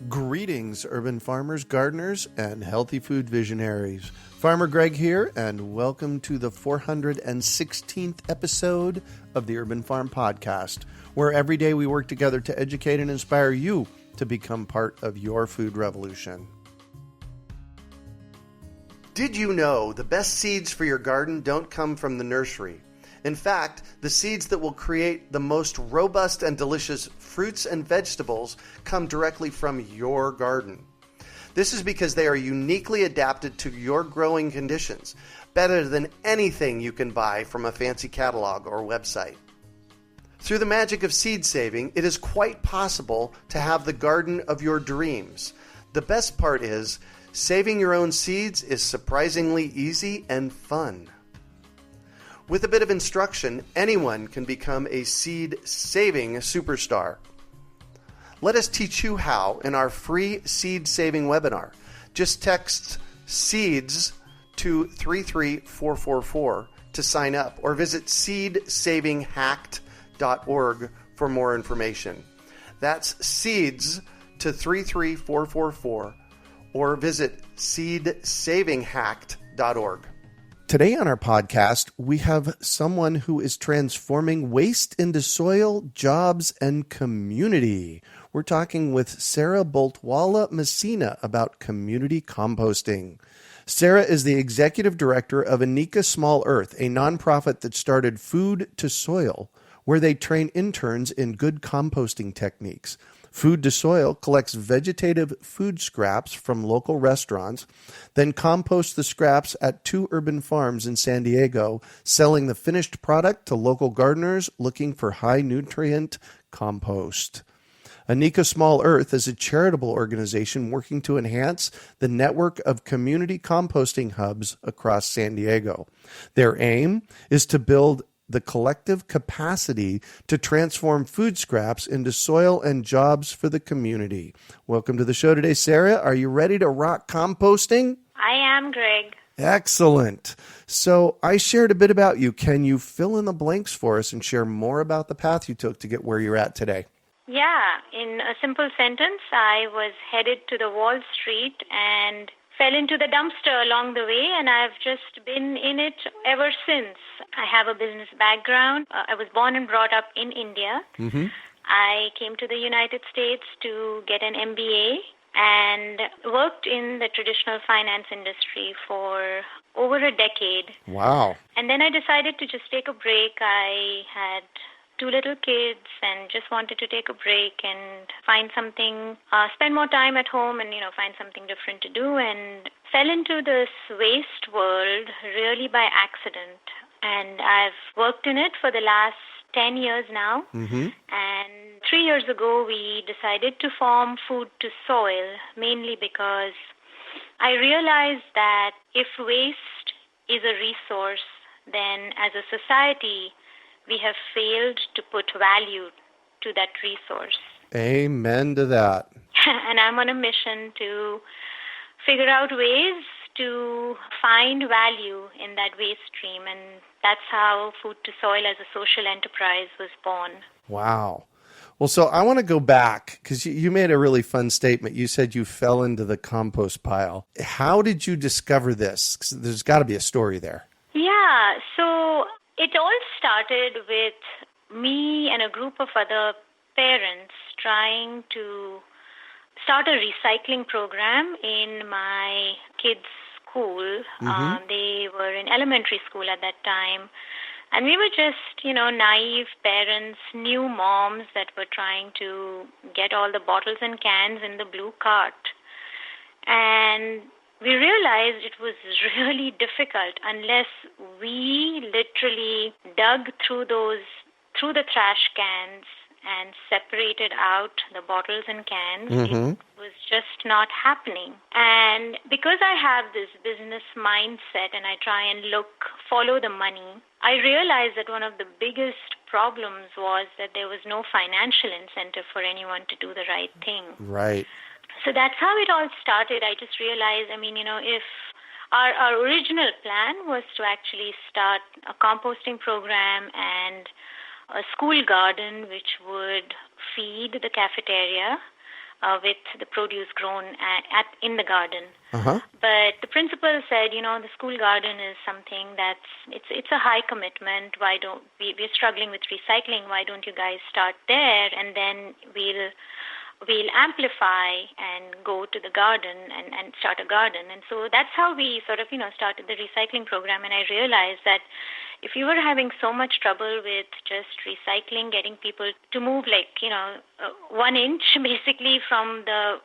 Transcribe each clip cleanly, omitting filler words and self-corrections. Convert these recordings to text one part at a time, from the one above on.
Greetings, urban farmers, gardeners, and healthy food visionaries. Farmer Greg here, and welcome to the 416th episode of the Urban Farm Podcast, where every day we work together to educate and inspire you to become part of your food revolution. Did you know the best seeds for your garden don't come from the nursery? In fact, the seeds that will create the most robust and delicious fruits and vegetables come directly from your garden. This is because they are uniquely adapted to your growing conditions, better than anything you can buy from a fancy catalog or website. Through the magic of seed saving, it is quite possible to have the garden of your dreams. The best part is, saving your own seeds is surprisingly easy and fun. With a bit of instruction, anyone can become a seed-saving superstar. Let us teach you how in our free seed-saving webinar. Just text SEEDS to 33444 to sign up, or visit seedsavinghacked.org for more information. That's SEEDS to 33444, or visit seedsavinghacked.org. Today on our podcast, we have someone who is transforming waste into soil, jobs, and community. We're talking with Sarah Boltwala-Mesina about community composting. Sarah is the executive director of Inika Small Earth, a nonprofit that started Food to Soil, where they train interns in good composting techniques. Food to Soil collects vegetative food scraps from local restaurants, then composts the scraps at 2 urban farms in San Diego, selling the finished product to local gardeners looking for high-nutrient compost. Inika Small Earth is a charitable organization working to enhance the network of community composting hubs across San Diego. Their aim is to build the collective capacity to transform food scraps into soil and jobs for the community. Welcome to the show today, Sarah. Are you ready to rock composting? I am, Greg. Excellent. So I shared a bit about you. Can you fill in the blanks for us and share more about the path you took to get where you're at today? Yeah, in a simple sentence, I was headed to the Wall Street and fell into the dumpster along the way, and I've just been in it ever since. I have a business background. I was born and brought up in India. Mm-hmm. I came to the United States to get an MBA and worked in the traditional finance industry for over a decade. Wow. And then I decided to just take a break. I had 2 little kids and just wanted to take a break and find something, spend more time at home and, find something different to do, and fell into this waste world really by accident. And I've worked in it for the last 10 years now. Mm-hmm. And 3 years ago, we decided to form Food to Soil, mainly because I realized that if waste is a resource, then as a society, we have failed to put value to that resource. Amen to that. And I'm on a mission to figure out ways to find value in that waste stream. And that's how Food to Soil as a social enterprise was born. Wow. Well, so I want to go back because you made a really fun statement. You said you fell into the compost pile. How did you discover this? 'Cause there's got to be a story there. Yeah. So it all started with me and a group of other parents trying to start a recycling program in my kids' school. Mm-hmm. They were in elementary school at that time. And we were just, naive parents, new moms that were trying to get all the bottles and cans in the blue cart. And we realized it was really difficult unless we literally dug through the trash cans and separated out the bottles and cans. Mm-hmm. It was just not happening. And because I have this business mindset and I try and follow the money, I realized that one of the biggest problems was that there was no financial incentive for anyone to do the right thing. Right. So that's how it all started. I just realized, if our original plan was to actually start a composting program and a school garden which would feed the cafeteria, with the produce grown in the garden. Uh-huh. But the principal said, the school garden is something it's a high commitment. Why don't we're struggling with recycling? Why don't you guys start there, and then we'll amplify and go to the garden and start a garden. And so that's how we sort of, started the recycling program. And I realized that if you were having so much trouble with just recycling, getting people to move 1 inch basically from the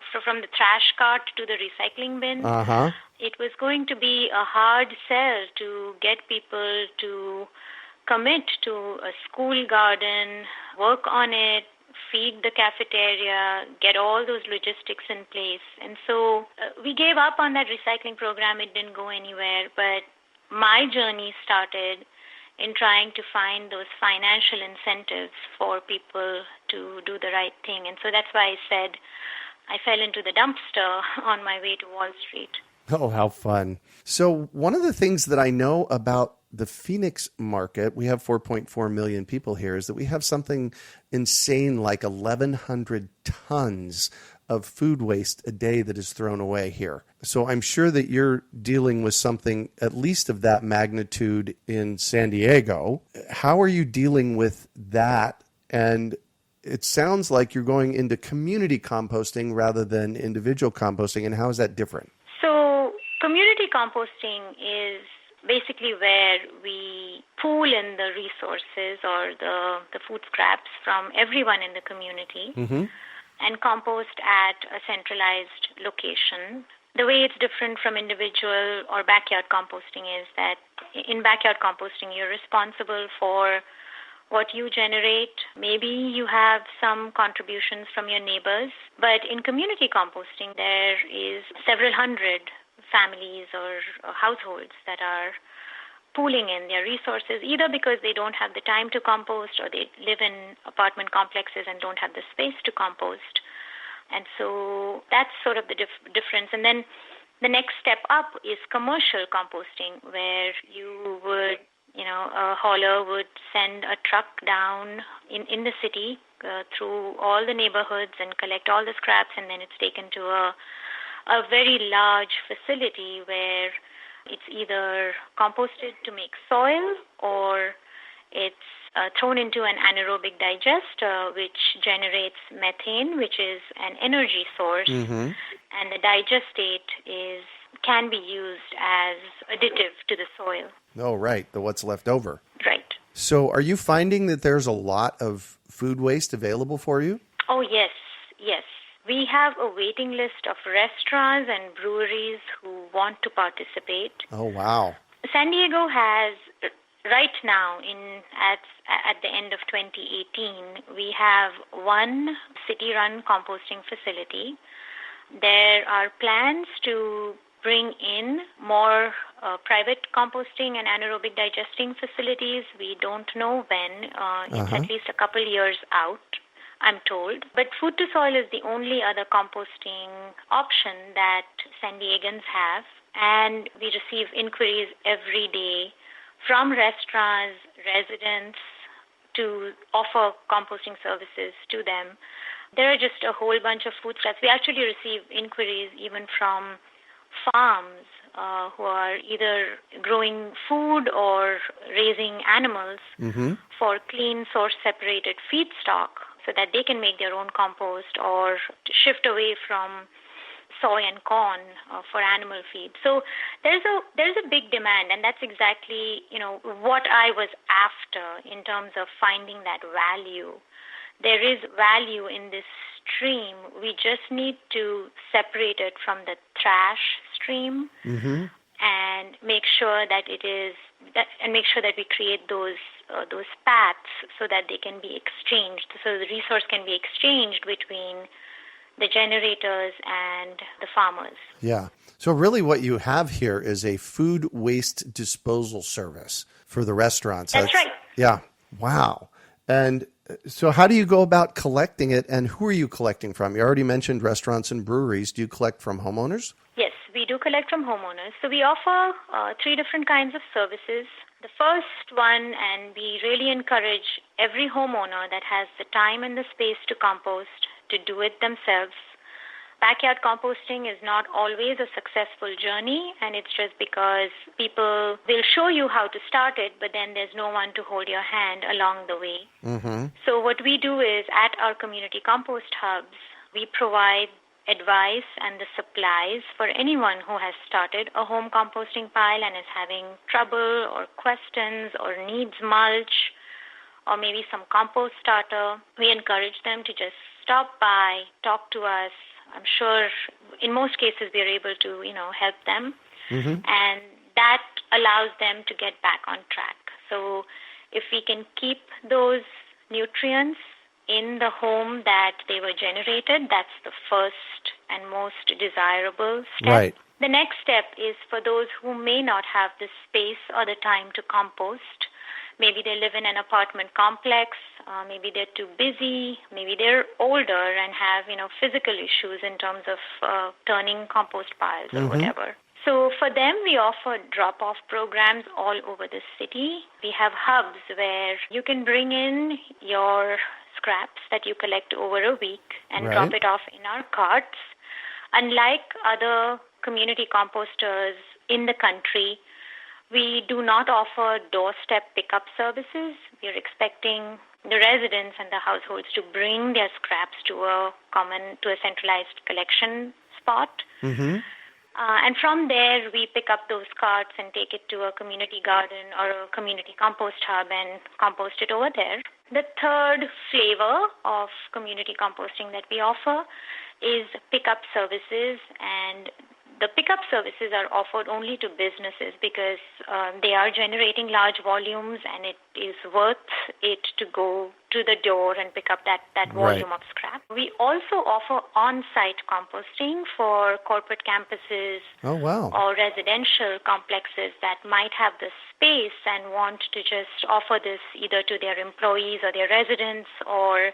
trash cart to the recycling bin, Uh-huh. it was going to be a hard sell to get people to commit to a school garden, work on it, feed the cafeteria, get all those logistics in place. And so we gave up on that recycling program. It didn't go anywhere. But my journey started in trying to find those financial incentives for people to do the right thing. And so that's why I said I fell into the dumpster on my way to Wall Street. Oh, how fun. So one of the things that I know about the Phoenix market, we have 4.4 million people here, is that we have something insane like 1,100 tons of food waste a day that is thrown away here. So I'm sure that you're dealing with something at least of that magnitude in San Diego. How are you dealing with that? And it sounds like you're going into community composting rather than individual composting. And how is that different? So community composting is basically where we pool in the resources or the food scraps from everyone in the community and compost at a centralized location. The way it's different from individual or backyard composting is that in backyard composting, you're responsible for what you generate. Maybe you have some contributions from your neighbors, but in community composting, there is several hundred families or households that are pooling in their resources, either because they don't have the time to compost or they live in apartment complexes and don't have the space to compost. And so that's sort of the difference. And then the next step up is commercial composting, where you would, a hauler would send a truck down in the city through all the neighborhoods and collect all the scraps, and then it's taken to a very large facility where it's either composted to make soil or it's thrown into an anaerobic digester, which generates methane, which is an energy source, and the digestate can be used as additive to the soil. Oh, right. What's left over. Right. So are you finding that there's a lot of food waste available for you? Oh, yes. We have a waiting list of restaurants and breweries who want to participate. Oh, wow. San Diego has, right now, at the end of 2018, we have one city-run composting facility. There are plans to bring in more private composting and anaerobic digesting facilities. We don't know when. It's at least a couple years out, I'm told. But food to soil is the only other composting option that San Diegans have. And we receive inquiries every day from restaurants, residents, to offer composting services to them. There are just a whole bunch of food scraps. We actually receive inquiries even from farms who are either growing food or raising animals for clean, source-separated feedstock so that they can make their own compost or shift away from soy and corn for animal feed. So there's a big demand, and that's exactly what I was after in terms of finding that value. There is value in this stream. We just need to separate it from the trash stream and make sure that we create those paths so that they can be exchanged, so the resource can be exchanged between the generators and the farmers. Yeah. So really what you have here is a food waste disposal service for the restaurants. That's right. Yeah. Wow. And so how do you go about collecting it, and who are you collecting from? You already mentioned restaurants and breweries. Do you collect from homeowners? Yes, we do collect from homeowners. So we offer 3 different kinds of services. The first one, and we really encourage every homeowner that has the time and the space to compost to do it themselves. backyard composting is not always a successful journey, and it's just because people will show you how to start it, but then there's no one to hold your hand along the way. Mm-hmm. So what we do is at our community compost hubs, we provide advice and the supplies for anyone who has started a home composting pile and is having trouble or questions or needs mulch or maybe some compost starter. We encourage them to just stop by, talk to us. I'm sure in most cases we are able to, help them. Mm-hmm. And that allows them to get back on track. So if we can keep those nutrients in the home that they were generated, that's the first and most desirable step. Right. The next step is for those who may not have the space or the time to compost. Maybe they live in an apartment complex, maybe they're too busy, maybe they're older and have, physical issues in terms of turning compost piles or whatever. So for them, we offer drop-off programs all over the city. We have hubs where you can bring in your scraps that you collect over a week and drop it off in our carts. Unlike other community composters in the country, we do not offer doorstep pickup services. We are expecting the residents and the households to bring their scraps to a centralized collection spot. Mm-hmm. And from there, we pick up those carts and take it to a community garden or a community compost hub and compost it over there. The third flavor of community composting that we offer is pickup services, and the pickup services are offered only to businesses because they are generating large volumes and it is worth it to go to the door and pick up that volume of scrap. We also offer on-site composting for corporate campuses or residential complexes that might have the space and want to just offer this either to their employees or their residents or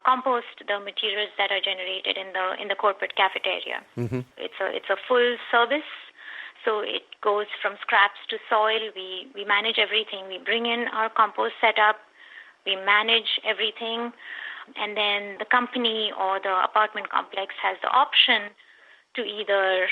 compost the materials that are generated in the corporate cafeteria. Mm-hmm. It's a full service, so it goes from scraps to soil. We manage everything. We bring in our compost setup. We manage everything, and then the company or the apartment complex has the option to either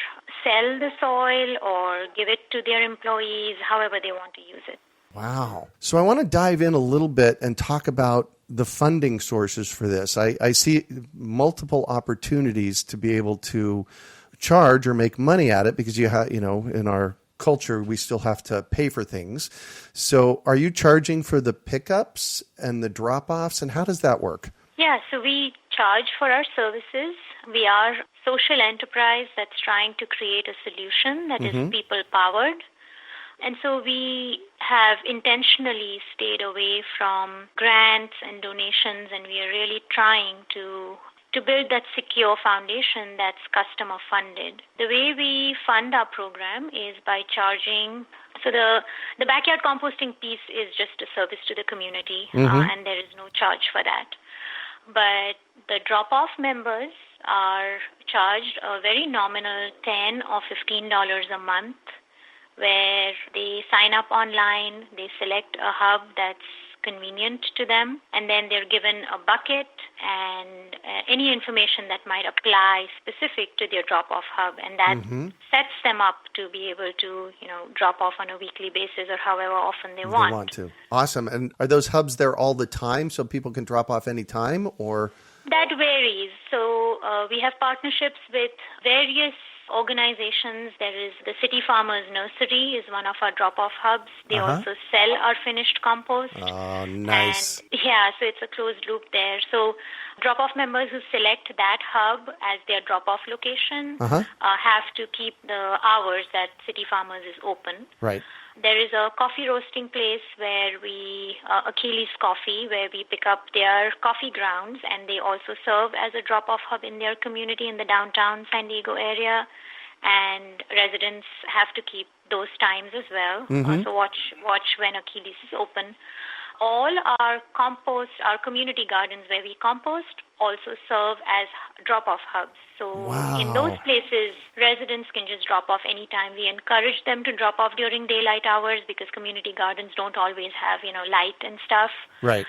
sell the soil or give it to their employees, however they want to use it. Wow. So I want to dive in a little bit and talk about the funding sources for this. I see multiple opportunities to be able to charge or make money at it because in our culture, we still have to pay for things. So are you charging for the pickups and the drop-offs, and how does that work? Yeah, so we charge for our services. We are a social enterprise that's trying to create a solution that is people-powered. And so we have intentionally stayed away from grants and donations, and we are really trying to build that secure foundation that's customer funded. The way we fund our program is by charging. So the backyard composting piece is just a service to the community, and there is no charge for that. But the drop-off members are charged a very nominal $10 or $15 a month, where they sign up online, they select a hub that's convenient to them, and then they're given a bucket and any information that might apply specific to their drop-off hub, and that sets them up to be able to, drop off on a weekly basis or however often they want. They want to. Awesome. And are those hubs there all the time so people can drop off any time, or? That varies. So we have partnerships with various organizations. There is the City Farmers Nursery is one of our drop-off hubs. They also sell our finished compost. Oh, nice. And, so it's a closed loop there. So drop-off members who select that hub as their drop-off location have to keep the hours that City Farmers is open. Right. There is a coffee roasting place where Achilles Coffee, where we pick up their coffee grounds, and they also serve as a drop-off hub in their community in the downtown San Diego area. And residents have to keep those times as well. So watch when Achilles is open. All our community gardens where we compost also serve as drop-off hubs. So in those places, residents can just drop off anytime. We encourage them to drop off during daylight hours because community gardens don't always have, light and stuff. Right.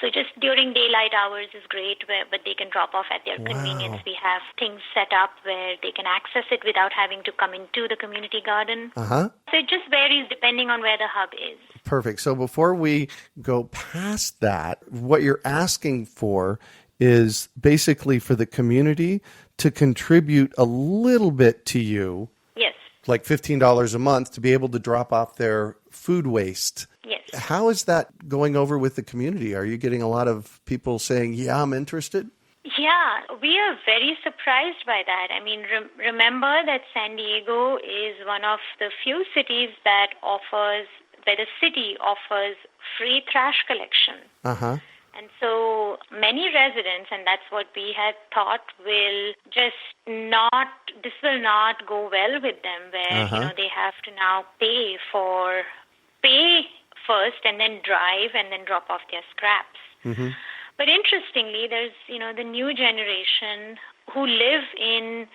So just during daylight hours is great, but they can drop off at their convenience. Wow. We have things set up where they can access it without having to come into the community garden. Uh-huh. So it just varies depending on where the hub is. Perfect. So before we go past that, what you're asking for is basically for the community to contribute a little bit to you, Yes. like $15 a month, to be able to drop off their food waste. Yes. How is that going over with the community? Are you getting a lot of people saying, yeah, I'm interested? Yeah, we are very surprised by that. I mean, remember that San Diego is one of the few cities where the city offers free trash collection. Uh-huh. And so many residents, and that's what we had thought this will not go well with them, where, they have to now pay first and then drive and then drop off their scraps. Mm-hmm. But interestingly, there's, the new generation who live in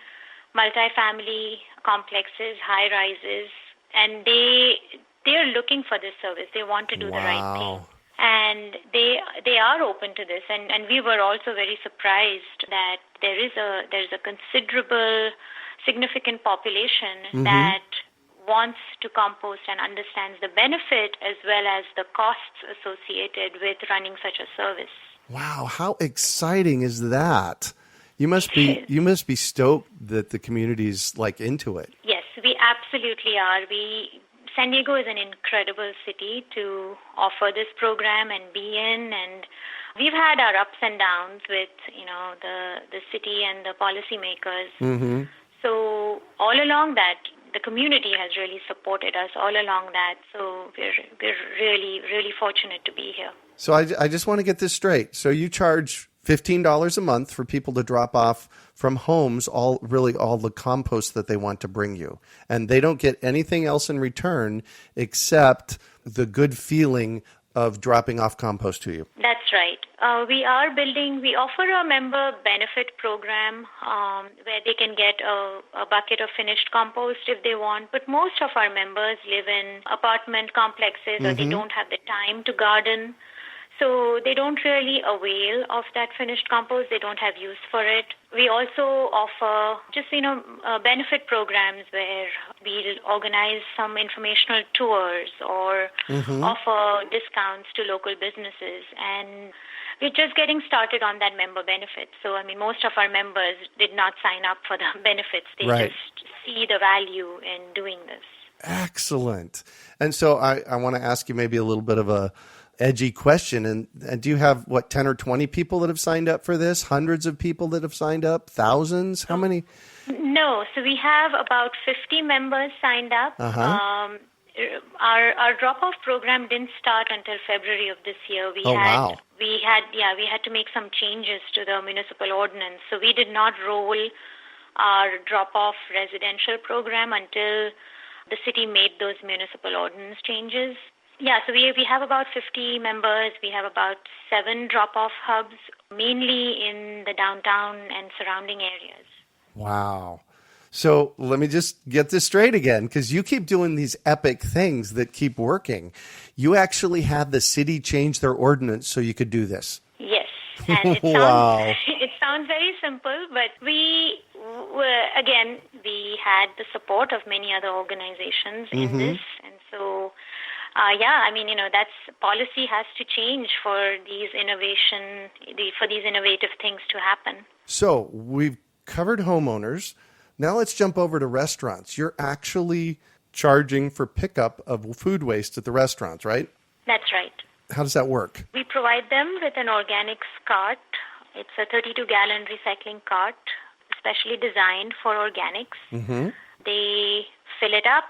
multifamily complexes, high-rises, and they're looking for this service. They want to do the right thing. And they are open to this. And we were also very surprised that there's a considerable, significant population that wants to compost and understands the benefit as well as the costs associated with running such a service. Wow, how exciting is that? You must be stoked that the community's into it. Yes, we absolutely are. San Diego is an incredible city to offer this program and be in, and we've had our ups and downs with the city and the policymakers. Mm-hmm. So all along that, the community has really supported us all along that. So we're really, really fortunate to be here. So I just want to get this straight. So you charge $15 a month for people to drop off from homes all the compost that they want to bring you. And they don't get anything else in return except the good feeling of dropping off compost to you. That's right. We offer a member benefit program where they can get a bucket of finished compost if they want. But most of our members live in apartment complexes or they don't have the time to garden. So they don't really avail of that finished compost. They don't have use for it. We also offer just, benefit programs where we'll organize some informational tours or offer discounts to local businesses. And we're just getting started on that member benefit. So, most of our members did not sign up for the benefits. They just see the value in doing this. Excellent. And so I want to ask you maybe a little bit of a edgy question. And do you have, 10 or 20 people that have signed up for this? Hundreds of people that have signed up? Thousands? How many? No. So we have about 50 members signed up. Uh-huh. Our drop-off program didn't start until February of this year. We had to make some changes to the municipal ordinance. So we did not roll our drop-off residential program until the city made those municipal ordinance changes. Yeah, so we have about 50 members. We have about 7 drop-off hubs, mainly in the downtown and surrounding areas. Wow. So let me just get this straight again, because you keep doing these epic things that keep working. You actually had the city change their ordinance so you could do this. Yes. And it sounds very simple, but we had the support of many other organizations in this. And so that's policy has to change for these innovative things to happen. So we've covered homeowners. Now let's jump over to restaurants. You're actually charging for pickup of food waste at the restaurants, right? That's right. How does that work? We provide them with an organics cart. It's a 32-gallon recycling cart, specially designed for organics. Mm-hmm. They fill it up,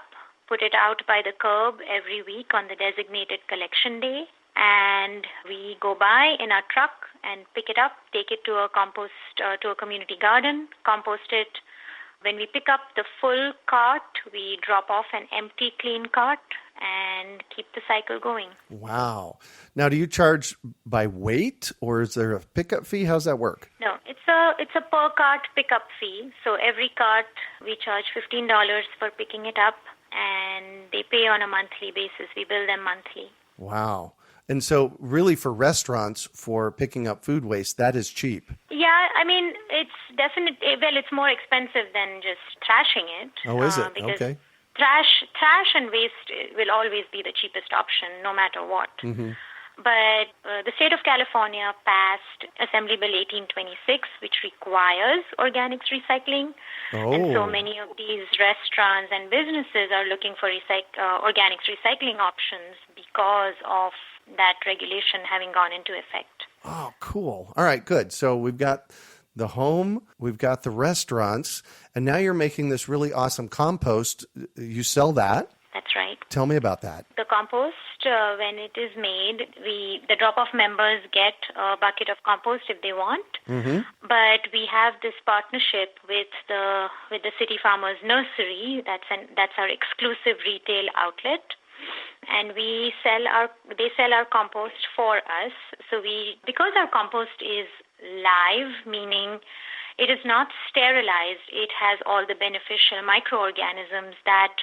put it out by the curb every week on the designated collection day, and we go by in our truck and pick it up, take it to a community garden, compost it. When we pick up the full cart, we drop off an empty, clean cart and keep the cycle going. Wow. Now, do you charge by weight, or is there a pickup fee? How's that work? No, it's a per cart pickup fee. So every cart, we charge $15 for picking it up, and they pay on a monthly basis. We bill them monthly. Wow. And so really for restaurants, for picking up food waste, that is cheap. Yeah, I mean, it's definitely, well, it's more expensive than just trashing it. Oh, is it? Because Okay. trash and waste will always be the cheapest option, no matter what. Mm-hmm. But the state of California passed Assembly Bill 1826, which requires organics recycling. And so Oh, many of these restaurants and businesses are looking for organics recycling options because of that regulation having gone into effect. oh, cool. All right, good. So we've got the home, we've got the restaurants, and now you're making this really awesome compost. You sell that? That's right. Tell me about that. The compost, when it is made, the drop-off members get a bucket of compost if they want. Mm-hmm. But we have this partnership with the City Farmers Nursery. That's our exclusive retail outlet, and they sell our compost for us. So because our compost is live, meaning it is not sterilized, it has all the beneficial microorganisms that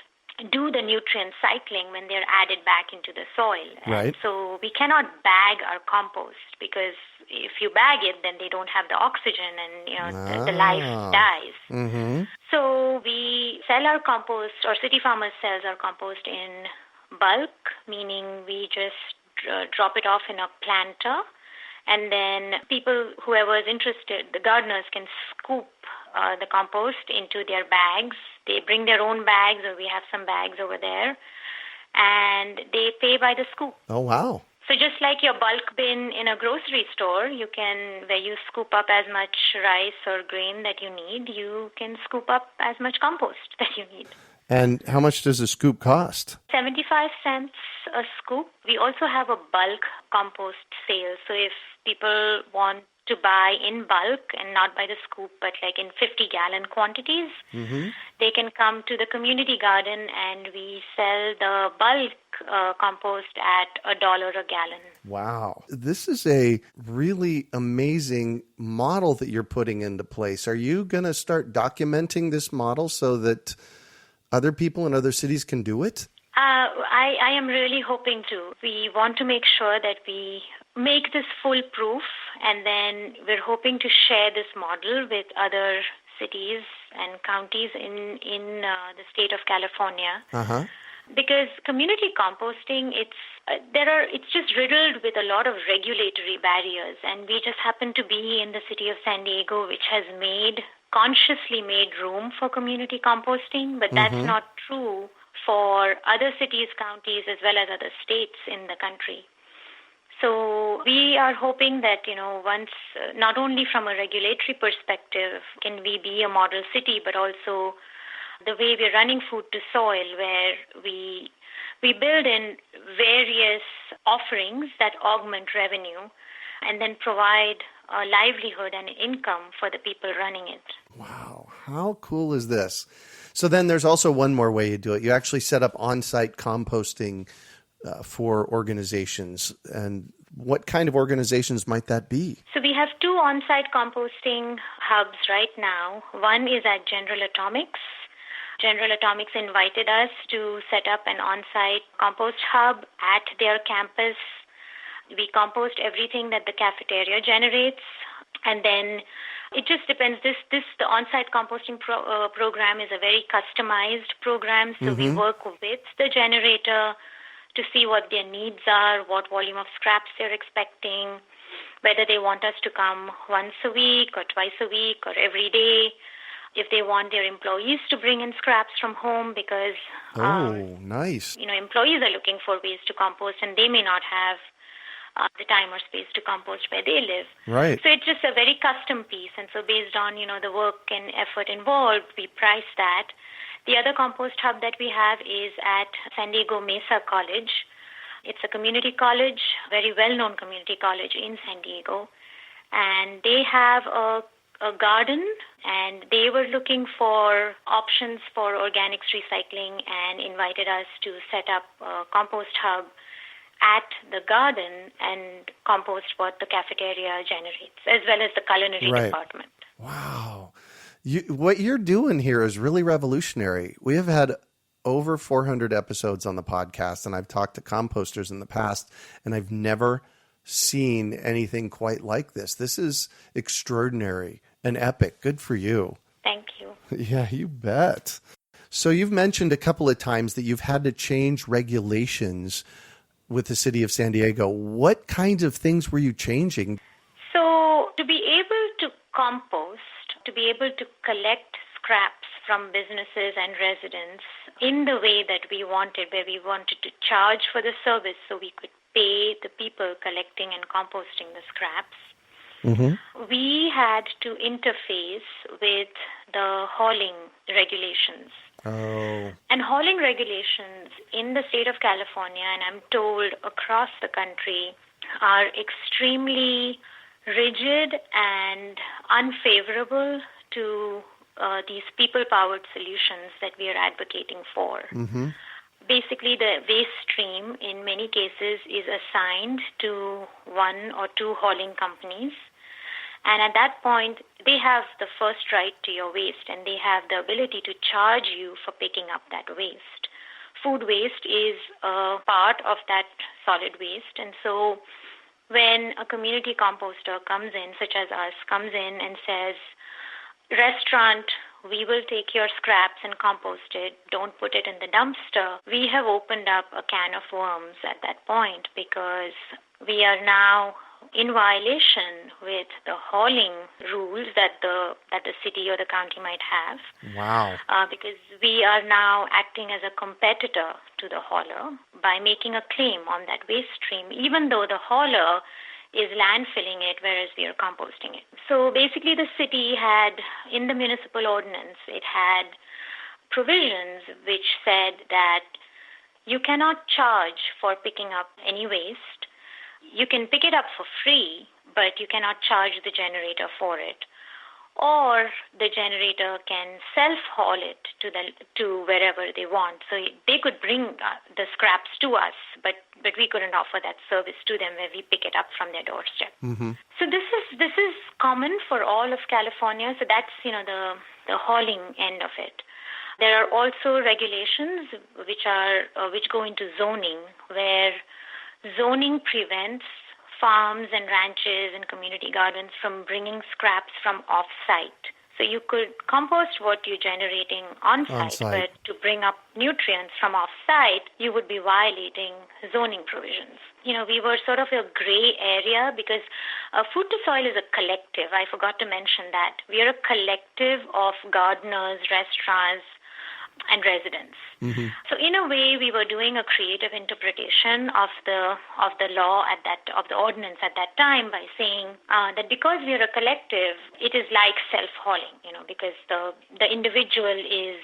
do the nutrient cycling when they're added back into the soil. Right. And so we cannot bag our compost, because if you bag it, then they don't have the oxygen and the life dies. Mm-hmm. So we sell our compost, or City Farmers sells our compost in bulk, meaning we just drop it off in a planter, and then whoever is interested, the gardeners can scoop the compost into their bags. They bring their own bags, or we have some bags over there, and they pay by the scoop. Oh, wow. So just like your bulk bin in a grocery store, where you scoop up as much rice or grain that you need, you can scoop up as much compost that you need. And how much does a scoop cost? 75 cents a scoop. We also have a bulk compost sale. So if people want to buy in bulk and not by the scoop, but like in 50-gallon quantities, Mm-hmm. they can come to the community garden, and we sell the bulk compost at $1 a gallon. Wow. This is a really amazing model that you're putting into place. Are you going to start documenting this model so that other people in other cities can do it? I am really hoping to. We want to make sure that we make this foolproof, and then we're hoping to share this model with other cities and counties in the state of California. Uh-huh. Because community composting, it's just riddled with a lot of regulatory barriers, and we just happen to be in the city of San Diego, which has consciously made room for community composting, but that's not true for other cities, counties, as well as other states in the country. So we are hoping that, once, not only from a regulatory perspective, can we be a model city, but also the way we're running food to soil, where we build in various offerings that augment revenue and then provide a livelihood and income for the people running it. Wow. How cool is this? So then there's also one more way you do it. You actually set up on-site composting for organizations. And what kind of organizations might that be? So we have 2 on-site composting hubs right now. One is at General Atomics. General Atomics invited us to set up an on-site compost hub at their campus. We compost everything that the cafeteria generates, and then it just depends. The on-site composting program is a very customized program, so we work with the generator to see what their needs are, what volume of scraps they're expecting, whether they want us to come once a week or twice a week or every day, if they want their employees to bring in scraps from home, because nice. Employees are looking for ways to compost, and they may not have the time or space to compost where they live. Right. So it's just a very custom piece, and so based on the work and effort involved, we price that. The other compost hub that we have is at San Diego Mesa College. It's a community college, very well-known community college in San Diego, and they have a garden, and they were looking for options for organics recycling and invited us to set up a compost hub at the garden and compost what the cafeteria generates, as well as the culinary department. Wow. What you're doing here is really revolutionary. We have had over 400 episodes on the podcast, and I've talked to composters in the past, and I've never seen anything quite like this. This is extraordinary and epic. Good for you. Thank you. Yeah, you bet. So you've mentioned a couple of times that you've had to change regulations with the city of San Diego. What kinds of things were you changing? So to be able to compost, to be able to collect scraps from businesses and residents in the way that we wanted, where we wanted to charge for the service so we could pay the people collecting and composting the scraps, we had to interface with the hauling regulations. Oh. And hauling regulations in the state of California, and I'm told across the country, are extremely rigid and unfavorable to these people-powered solutions that we are advocating for. Basically, the waste stream in many cases is assigned to one or two hauling companies. And at that point, they have the first right to your waste, and they have the ability to charge you for picking up that waste. Food waste is a part of that solid waste. And so when a community composter comes in, such as us, comes in and says, restaurant, we will take your scraps and compost it, don't put it in the dumpster, we have opened up a can of worms at that point, because we are now in violation with the hauling rules that the city or the county might have. Wow. Because we are now acting as a competitor to the hauler by making a claim on that waste stream, even though the hauler is landfilling it, whereas we are composting it. So basically the city had, in the municipal ordinance, it had provisions which said that you cannot charge for picking up any waste. You can pick it up for free, but you cannot charge the generator for it. Or the generator can self-haul it to wherever they want. So they could bring the scraps to us, but we couldn't offer that service to them where we pick it up from their doorstep. So this is common for all of California. So that's the hauling end of it. There are also regulations which go into zoning, where zoning prevents farms and ranches and community gardens from bringing scraps from off-site. So you could compost what you're generating on-site, but to bring up nutrients from off-site, you would be violating zoning provisions. We were sort of a gray area because Food to Soil is a collective. I forgot to mention that. We are a collective of gardeners, restaurants, and residents. So in a way, we were doing a creative interpretation of the law of the ordinance at that time by saying that because we are a collective, it is like self-hauling, because the individual is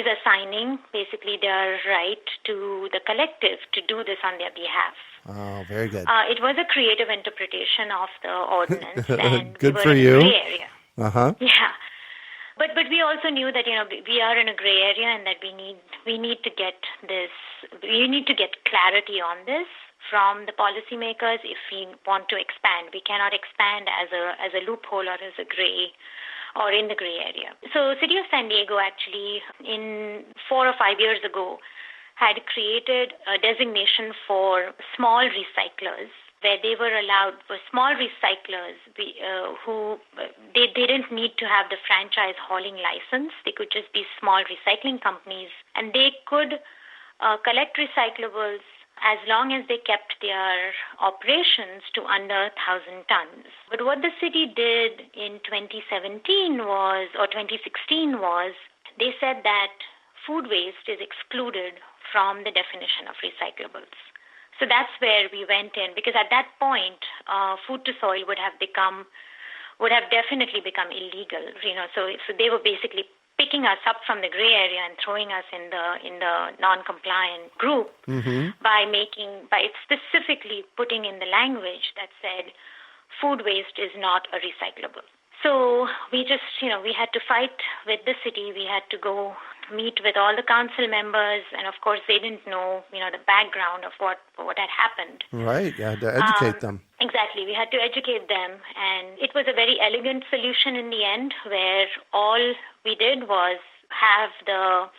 assigning basically their right to the collective to do this on their behalf. Oh, very good. It was a creative interpretation of the ordinance, and good we were for in you. a gray area. Yeah. But we also knew that we are in a gray area and that we need to get clarity on this from the policymakers if we want to expand. We cannot expand as a loophole or as a gray or in the gray area. So City of San Diego actually in 4 or 5 years ago had created a designation for small recyclers, where they were allowed for small recyclers who they didn't need to have the franchise hauling license. They could just be small recycling companies, and they could collect recyclables as long as they kept their operations to under 1,000 tons. But what the city did in 2016 was they said that food waste is excluded from the definition of recyclables. So that's where we went in, because at that point, Food to Soil would have definitely become illegal. So they were basically picking us up from the gray area and throwing us in the non-compliant group by specifically putting in the language that said food waste is not a recyclable. So we just, we had to fight with the city. We had to go meet with all the council members, and of course they didn't know, the background of what had happened. Right, you had to educate them. Exactly, we had to educate them, and it was a very elegant solution in the end, where all we did was have the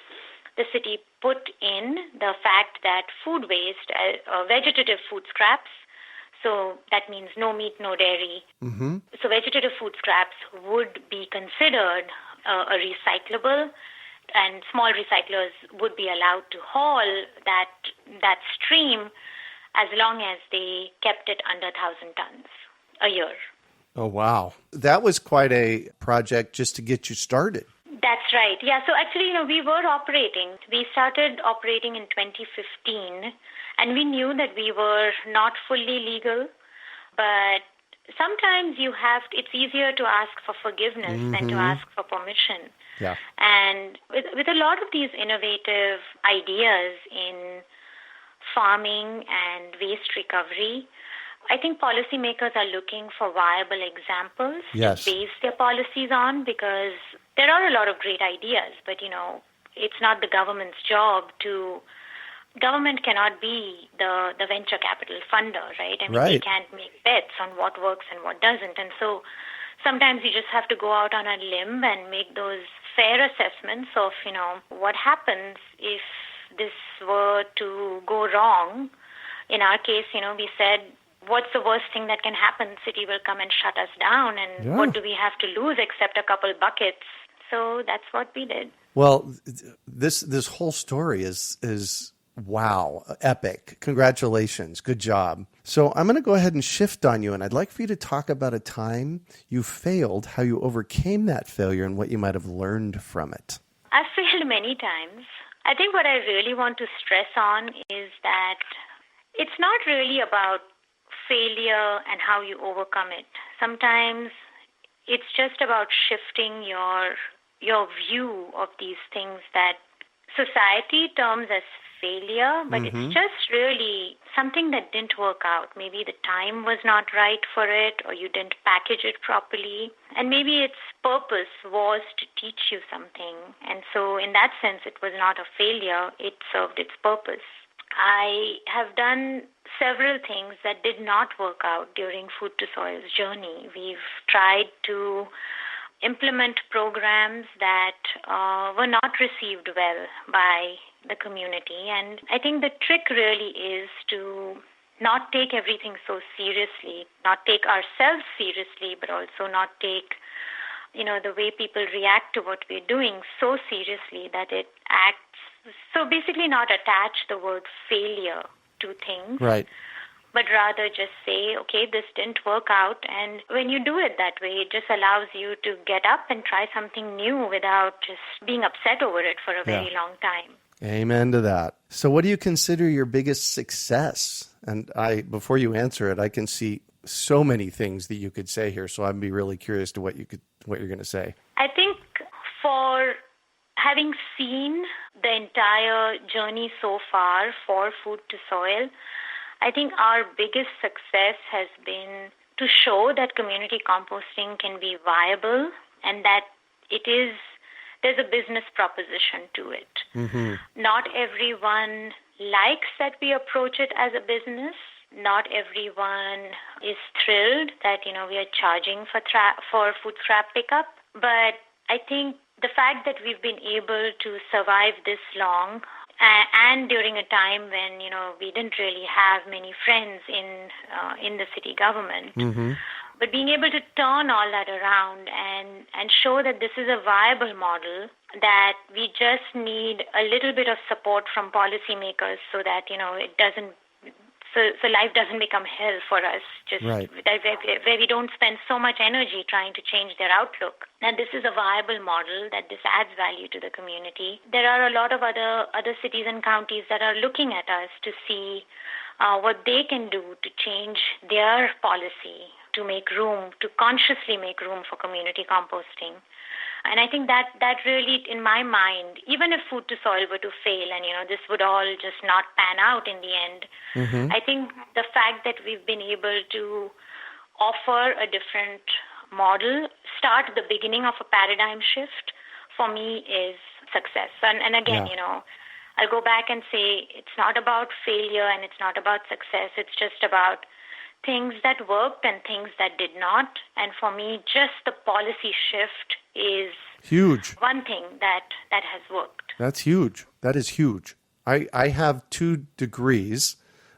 the city put in the fact that food waste, vegetative food scraps, so that means no meat, no dairy. Mm-hmm. So vegetative food scraps would be considered a recyclable, and small recyclers would be allowed to haul that stream as long as they kept it under 1,000 tons a year. Oh, wow. That was quite a project just to get you started. That's right. Yeah, so actually, we were operating. We started operating in 2015, and we knew that we were not fully legal, but sometimes it's easier to ask for forgiveness than to ask for permission. Yeah. And with a lot of these innovative ideas in farming and waste recovery, I think policymakers are looking for viable examples Yes. to base their policies on, because there are a lot of great ideas, but, it's not the government's job to... Government cannot be the venture capital funder, right? I mean, Right. They can't make bets on what works and what doesn't. And so sometimes you just have to go out on a limb and make those fair assessments of, what happens if this were to go wrong. In our case, we said, what's the worst thing that can happen? City will come and shut us down, and what do we have to lose except a couple buckets? So that's what we did. Well, this whole story is wow, epic. Congratulations. Good job. So I'm going to go ahead and shift on you, and I'd like for you to talk about a time you failed, how you overcame that failure, and what you might have learned from it. I've failed many times. I think what I really want to stress on is that it's not really about failure and how you overcome it. Sometimes it's just about shifting your view of these things that society terms as failure, but it's just really something that didn't work out. Maybe the time was not right for it, or you didn't package it properly, and maybe its purpose was to teach you something. And so in that sense, it was not a failure. It served its purpose. I have done several things that did not work out during Food to Soil's journey. We've tried to implement programs that were not received well by the community. And I think the trick really is to not take everything so seriously, not take ourselves seriously, but also not take, the way people react to what we're doing so seriously that it acts. So basically not attach the word failure to things. Right. But rather just say, okay, this didn't work out. And when you do it that way, it just allows you to get up and try something new without just being upset over it for a very long time. Amen to that. So what do you consider your biggest success? And before you answer it, I can see so many things that you could say here. So I'd be really curious to what you're going to say. I think for having seen the entire journey so far for Food to Soil, I think our biggest success has been to show that community composting can be viable and that there's a business proposition to it. Mm-hmm. Not everyone likes that we approach it as a business. Not everyone is thrilled that, we are charging for food scrap pickup. But I think the fact that we've been able to survive this long, and during a time when, we didn't really have many friends in the city government. Mm-hmm. But being able to turn all that around and show that this is a viable model, that we just need a little bit of support from policymakers so that, it doesn't, so life doesn't become hell for us, just right. Where we don't spend so much energy trying to change their outlook. And this is a viable model, that this adds value to the community. There are a lot of other cities and counties that are looking at us to see what they can do to change their policy, to consciously make room for community composting. And I think that really, in my mind, even if Food to Soil were to fail and, this would all just not pan out in the end, I think the fact that we've been able to offer a different model, start the beginning of a paradigm shift, for me is success. And again, I'll go back and say it's not about failure and it's not about success. It's just about things that worked and things that did not. And for me, just the policy shift is huge. One thing that has worked. That's huge. That is huge. I have 2 degrees,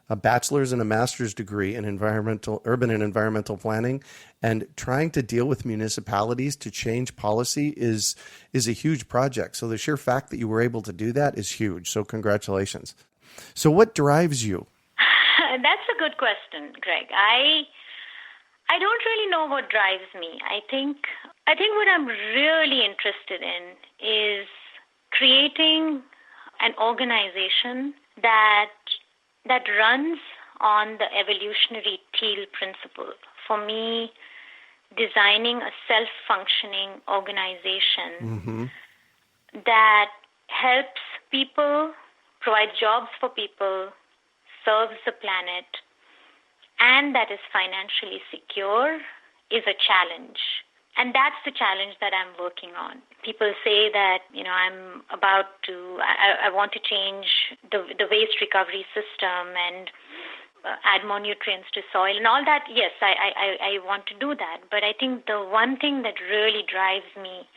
a bachelor's and a master's degree in urban and environmental planning, and trying to deal with municipalities to change policy is a huge project. So the sheer fact that you were able to do that is huge. So congratulations. So what drives you? That's a good question, Greg. I don't really know what drives me. I think what I'm really interested in is creating an organization that runs on the evolutionary teal principle. For me, designing a self-functioning organization that helps people, provides jobs for people, serves the planet, and that is financially secure is a challenge. And that's the challenge that I'm working on. People say that, I want to change the waste recovery system and add more nutrients to soil and all that. Yes, I want to do that. But I think the one thing that really drives me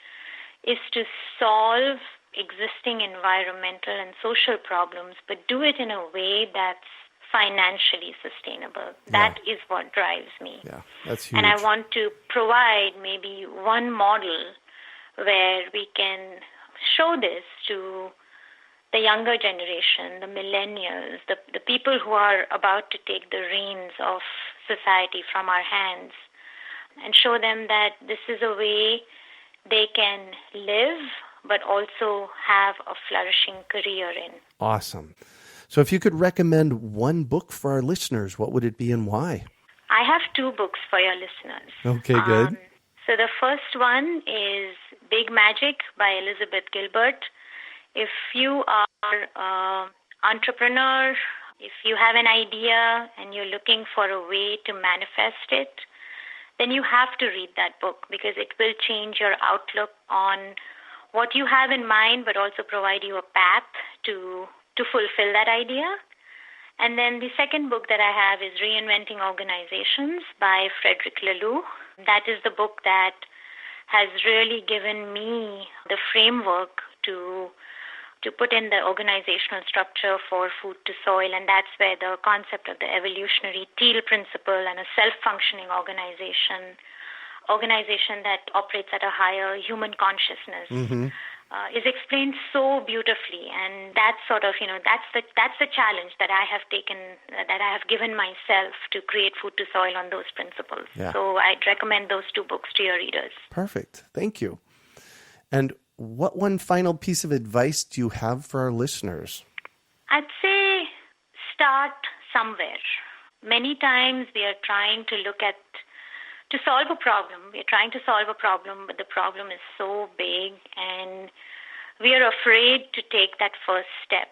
is to solve existing environmental and social problems, but do it in a way that's financially sustainable. That is what drives me. Yeah, that's huge. And I want to provide maybe one model where we can show this to the younger generation, the millennials, the people who are about to take the reins of society from our hands, and show them that this is a way they can live but also have a flourishing career in. Awesome. So if you could recommend one book for our listeners, what would it be and why? I have 2 books for your listeners. Okay, good. So the first one is Big Magic by Elizabeth Gilbert. If you are an entrepreneur, if you have an idea and you're looking for a way to manifest it, then you have to read that book because it will change your outlook on what you have in mind, but also provide you a path to fulfill that idea. And then the second book that I have is Reinventing Organizations by Frederick Laloux. That is the book that has really given me the framework to put in the organizational structure for food to soil, and that's where the concept of the evolutionary teal principle and a self-functioning organization that operates at a higher human consciousness is explained so beautifully. And that's sort of, that's the challenge that I have taken, that I have given myself to create food to soil on those principles. Yeah. So I'd recommend those 2 books to your readers. Perfect. Thank you. And what one final piece of advice do you have for our listeners? I'd say start somewhere. Many times we are trying to solve a problem. We're trying to solve a problem, but the problem is so big and we are afraid to take that first step.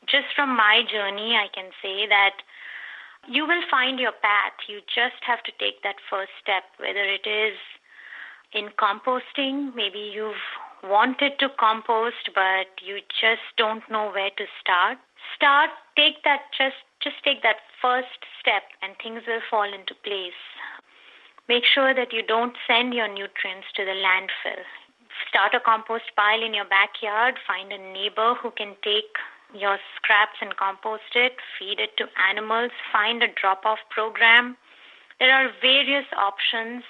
Just from my journey, I can say that you will find your path. You just have to take that first step, whether it is in composting. Maybe you've wanted to compost, but you just don't know where to start. Take that first step and things will fall into place. Make sure that you don't send your nutrients to the landfill. Start a compost pile in your backyard. Find a neighbor who can take your scraps and compost it. Feed it to animals. Find a drop-off program. There are various options.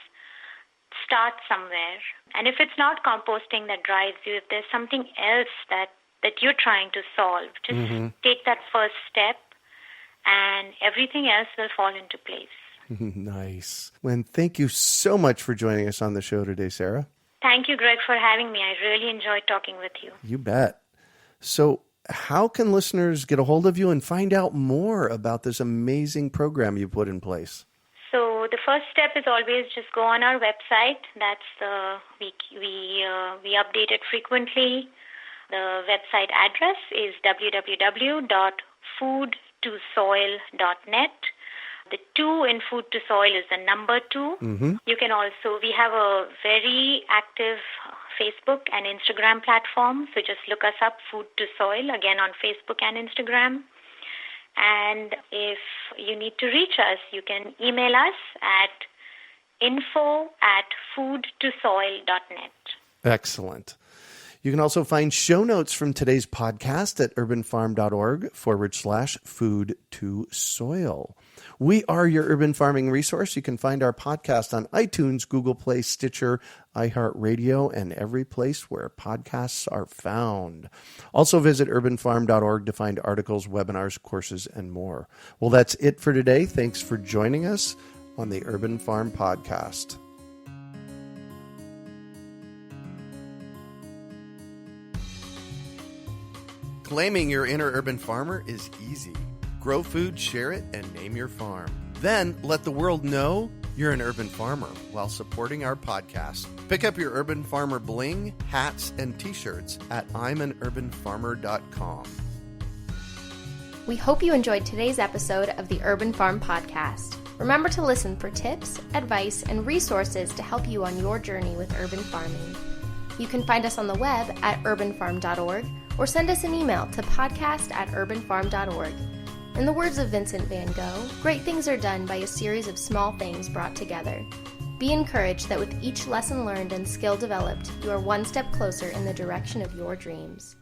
Start somewhere. And if it's not composting that drives you, if there's something else that you're trying to solve, just take that first step and everything else will fall into place. Nice. Well, thank you so much for joining us on the show today, Sarah. Thank you, Greg, for having me. I really enjoyed talking with you. You bet. So how can listeners get a hold of you and find out more about this amazing program you put in place? So the first step is always just go on our website. We update it frequently. The website address is www.foodtosoil.net. The 2 in food to soil is the number 2. You can also, we have a very active Facebook and Instagram platform. So just look us up, Food to Soil, again on Facebook and Instagram. And if you need to reach us, you can email us at info@foodtosoil.net. Excellent. You can also find show notes from today's podcast at urbanfarm.org/food to soil. We are your urban farming resource. You can find our podcast on iTunes, Google Play, Stitcher, iHeartRadio, and every place where podcasts are found. Also visit urbanfarm.org to find articles, webinars, courses, and more. Well, that's it for today. Thanks for joining us on the Urban Farm Podcast. Claiming your inner urban farmer is easy. Grow food, share it, and name your farm. Then let the world know you're an urban farmer while supporting our podcast. Pick up your Urban Farmer bling, hats, and t-shirts at I'mAnUrbanFarmer.com. We hope you enjoyed today's episode of the Urban Farm Podcast. Remember to listen for tips, advice, and resources to help you on your journey with urban farming. You can find us on the web at urbanfarm.org or send us an email to podcast@urbanfarm.org. In the words of Vincent van Gogh, great things are done by a series of small things brought together. Be encouraged that with each lesson learned and skill developed, you are one step closer in the direction of your dreams.